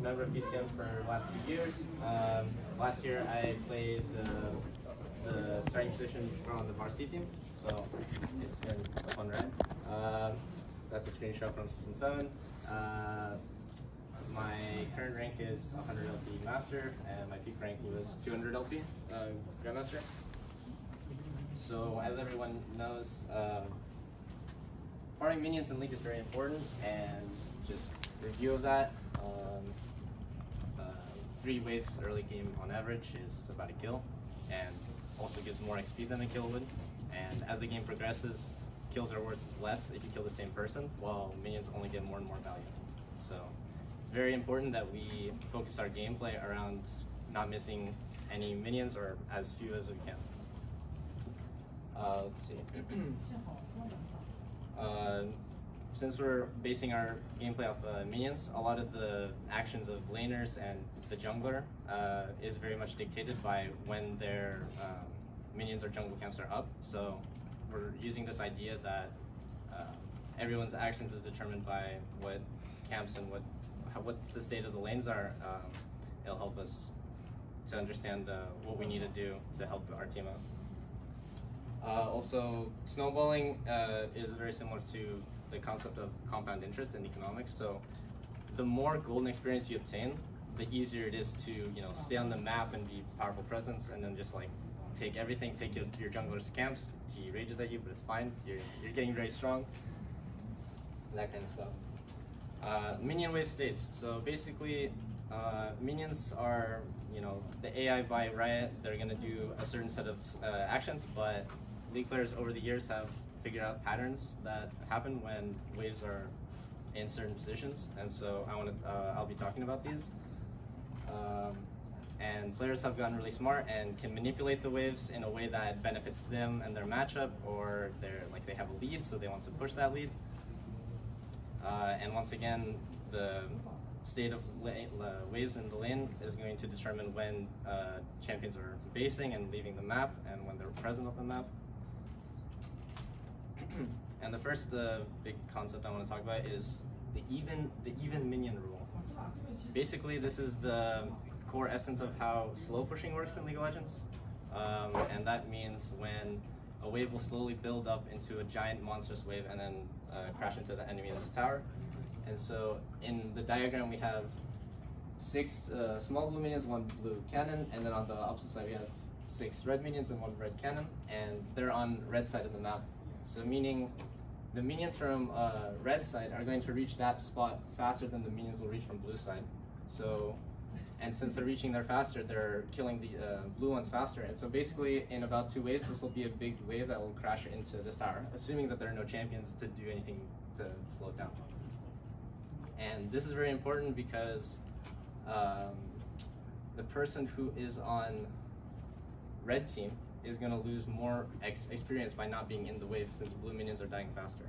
member of PCM for the last 2 years. Last year I played the starting position on the varsity team, so it's been a fun ride. That's a screenshot from season 7. My current rank is 100 LP Master, and my peak rank was 200 LP Grandmaster. So as everyone knows, farming minions in League is very important, and just review of that. 3 waves early game on average is about a kill, and also gives more XP than a kill would. And as the game progresses, kills are worth less if you kill the same person, while minions only get more and more value. So it's very important that we focus our gameplay around not missing any minions, or as few as we can. Let's see. Since we're basing our gameplay off minions, a lot of the actions of laners and the jungler is very much dictated by when their minions or jungle camps are up. So we're using this idea that everyone's actions is determined by what camps and what the state of the lanes are. It'll help us to understand what we need to do to help our team out. Also, snowballing is very similar to the concept of compound interest in economics. So the more golden experience you obtain, the easier it is to stay on the map and be a powerful presence, and then just like take everything, take your jungler's camps. He rages at you, but it's fine. You're getting very strong. That kind of stuff. Minion wave states. So basically, minions are the AI by Riot. They're gonna do a certain set of actions, but League players over the years have figured out patterns that happen when waves are in certain positions, and so I'll be talking about these. And players have gotten really smart and can manipulate the waves in a way that benefits them and their matchup, or they have a lead, so they want to push that lead. And once again, the state of waves in the lane is going to determine when champions are basing and leaving the map, and when they're present on the map. And the first big concept I want to talk about is the even minion rule. Basically, this is the core essence of how slow pushing works in League of Legends, and that means when a wave will slowly build up into a giant monstrous wave and then crash into the enemy's tower. And so in the diagram we have 6 small blue minions, 1 blue cannon, and then on the opposite side we have 6 red minions and 1 red cannon, and they're on red side of the map. So meaning the minions from red side are going to reach that spot faster than the minions will reach from blue side. So, and since they're reaching there faster, they're killing the blue ones faster. And so basically in about 2 waves, this will be a big wave that will crash into this tower, assuming that there are no champions to do anything to slow it down. And this is very important because the person who is on red team is going to lose more experience by not being in the wave, since blue minions are dying faster.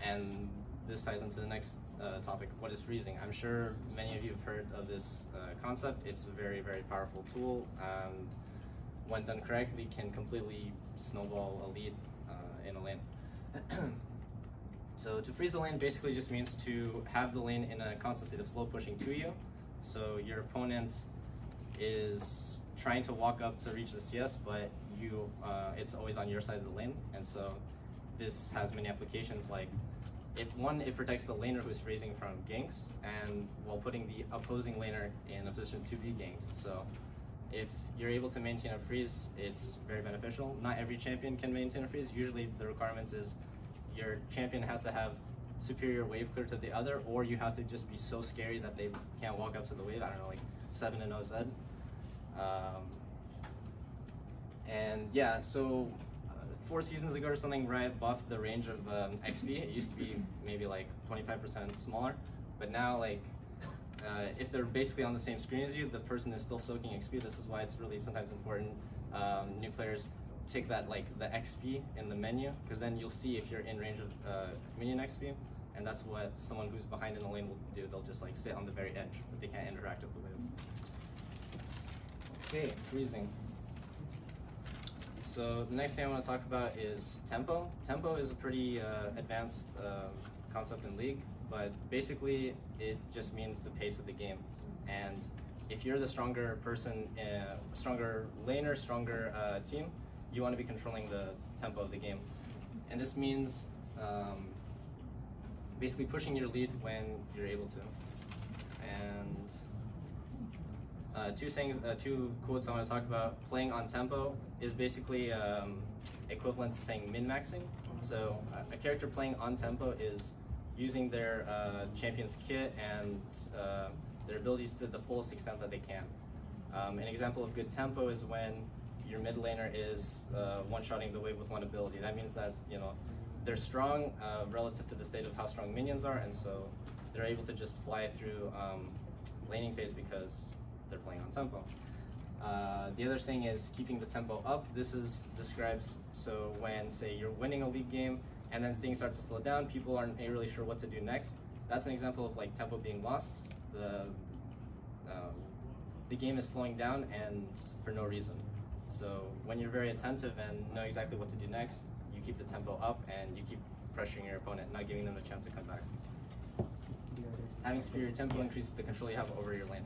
And this ties into the next topic, what is freezing? I'm sure many of you have heard of this concept. It's a very, very powerful tool, and when done correctly can completely snowball a lead in a lane. So to freeze a lane basically just means to have the lane in a constant state of slow pushing to you. So your opponent is trying to walk up to reach the CS, but it's always on your side of the lane. And so this has many applications, like it protects the laner who's freezing from ganks, and while putting the opposing laner in a position to be ganked. So if you're able to maintain a freeze, it's very beneficial. Not every champion can maintain a freeze. Usually the requirements is your champion has to have superior wave clear to the other, or you have to just be so scary that they can't walk up to the wave. I don't know, like 7-0 Z. And yeah, so 4 seasons ago or something, Riot buffed the range of XP. It used to be maybe like 25% smaller, but now like if they're basically on the same screen as you, the person is still soaking XP. This is why it's really sometimes important. New players take that like the XP in the menu, because then you'll see if you're in range of minion XP, and that's what someone who's behind in the lane will do. They'll just like sit on the very edge, but they can't interact with the wave. Okay, freezing. So the next thing I want to talk about is tempo. Tempo is a pretty advanced concept in League, but basically it just means the pace of the game. And if you're the stronger person, stronger laner, stronger team, you want to be controlling the tempo of the game. And this means basically pushing your lead when you're able to. And two quotes I want to talk about. Playing on tempo is basically equivalent to saying min-maxing. So a character playing on tempo is using their champion's kit and their abilities to the fullest extent that they can. An example of good tempo is when your mid laner is one-shotting the wave with one ability. That means that, you know, they're strong relative to the state of how strong minions are, and so they're able to just fly through laning phase because they're playing on tempo. The other thing is keeping the tempo up. This describes, so when, say, you're winning a league game and then things start to slow down, people aren't really sure what to do next. That's an example of like tempo being lost. The game is slowing down and for no reason. So when you're very attentive and know exactly what to do next, you keep the tempo up and you keep pressuring your opponent, not giving them a chance to come back. Having superior tempo increases the control you have over your lane.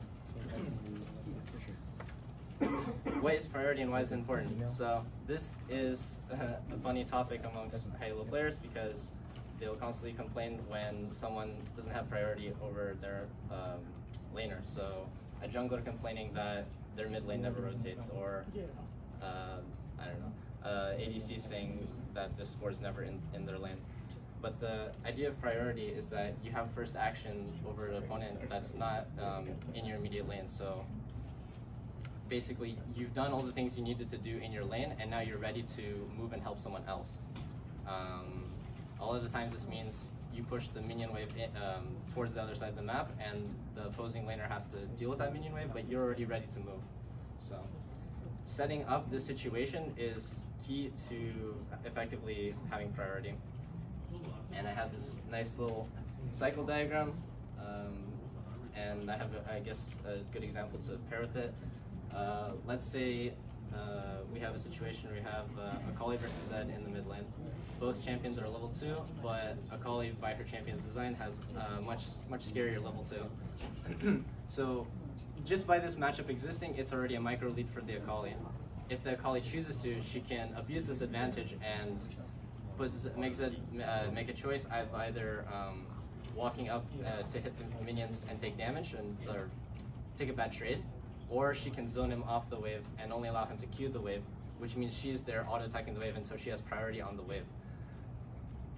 What is priority and why is it important? So this is a funny topic amongst Halo players because they'll constantly complain when someone doesn't have priority over their laner. So a jungler complaining that their mid lane never rotates, or I don't know, ADC saying that the support is never in their lane. But the idea of priority is that you have first action over the opponent that's not in your immediate lane. So basically, you've done all the things you needed to do in your lane, and now you're ready to move and help someone else. All of the times this means you push the minion wave towards the other side of the map, and the opposing laner has to deal with that minion wave, but you're already ready to move. So setting up this situation is key to effectively having priority. And I have this nice little cycle diagram, and I have, I guess, a good example to pair with it. Let's say we have a situation where we have Akali versus Zed in the mid lane. Both champions are level 2, but Akali, by her champion's design, has much scarier level 2. So just by this matchup existing, it's already a micro lead for the Akali. If the Akali chooses to, she can abuse this advantage and make a choice of either walking up to hit the minions and take damage or take a bad trade, or she can zone him off the wave and only allow him to Q the wave, which means she's there auto-attacking the wave, and so she has priority on the wave.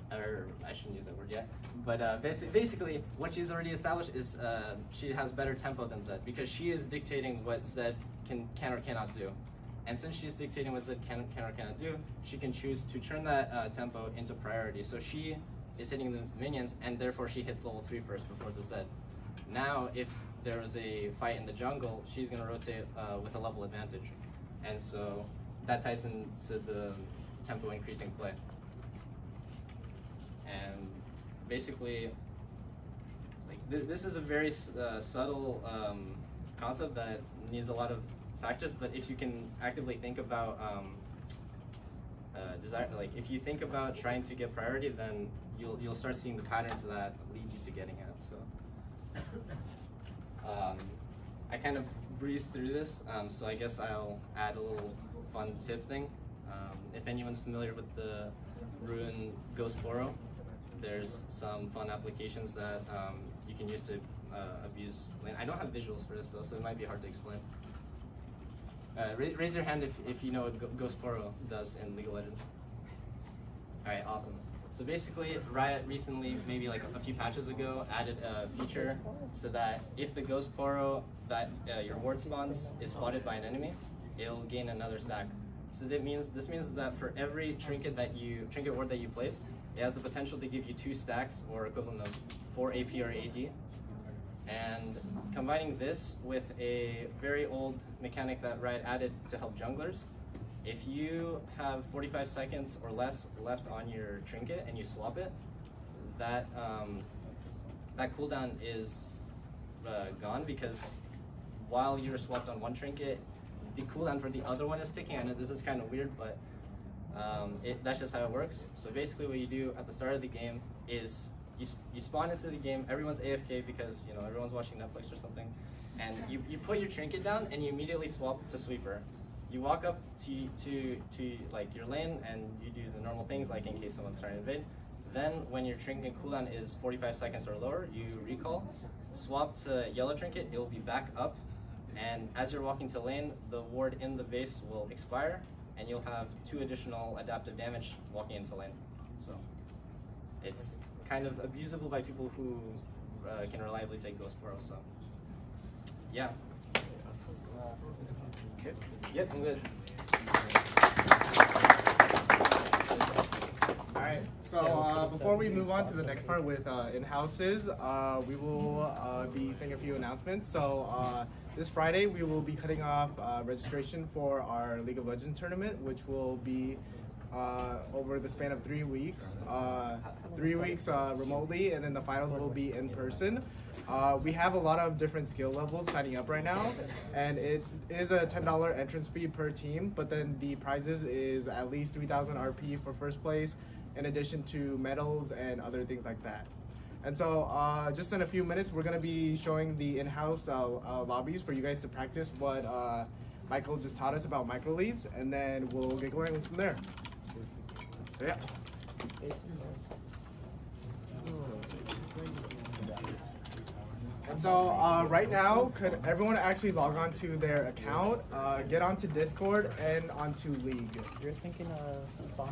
Or I shouldn't use that word yet, but basically what she's already established is she has better tempo than Zed, because she is dictating what Zed can or cannot do. And since she's dictating what Zed can or cannot do, she can choose to turn that tempo into priority. So she is hitting the minions, and therefore she hits level 3 first before the Zed. Now, if there was a fight in the jungle, she's going to rotate with a level advantage. And so that ties into the tempo increasing play. And basically, like this is a very subtle concept that needs a lot of factors, but if you can actively think about if you think about trying to get priority, then you'll start seeing the patterns that lead you to getting it. So I kind of breezed through this, so I guess I'll add a little fun tip thing. If anyone's familiar with the Ruin Ghost Boro, there's some fun applications that you can use to abuse lane. I don't have visuals for this though, so it might be hard to explain. Raise your hand if you know what Ghost Boro does in League of Legends. Alright, awesome. So basically, Riot recently, maybe like a few patches ago, added a feature so that if the Ghost Boro that your ward spawns is spotted by an enemy, it'll gain another stack. So this means that for every trinket ward that you place, it has the potential to give you 2 stacks, or equivalent of 4 AP or AD. And combining this with a very old mechanic that Riot added to help junglers, if you have 45 seconds or less left on your trinket and you swap it, that cooldown is gone, because while you're swapped on one trinket, the cooldown for the other one is ticking. I know this is kind of weird, but that's just how it works. So basically what you do at the start of the game is you spawn into the game. Everyone's AFK because everyone's watching Netflix or something, and you put your trinket down and you immediately swap to sweeper. You walk up to like your lane and you do the normal things like in case someone's trying to invade. Then when your trinket cooldown is 45 seconds or lower, you recall, swap to yellow trinket. It will be back up, and as you're walking to lane, the ward in the base will expire, and you'll have 2 additional adaptive damage walking into lane. So it's kind of abusable by people who can reliably take Ghost Poro. So yeah. Okay. Yep, I'm good. All right. So before we move on to the next part with in-houses, we will be saying a few announcements. So this Friday we will be cutting off registration for our League of Legends tournament, which will be over the span of 3 weeks. 3 weeks remotely, and then the finals will be in person. We have a lot of different skill levels signing up right now, and it is a $10 entrance fee per team, but then the prizes is at least 3,000 RP for first place, in addition to medals and other things like that. And so just in a few minutes, we're going to be showing the in-house lobbies for you guys to practice what Michael just taught us about micro leads, and then we'll get going from there. So yeah. And so right now, could everyone actually log on to their account, get onto Discord and onto League? You're thinking how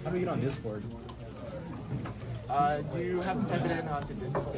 do we get on Discord? You have to type it in onto Discord.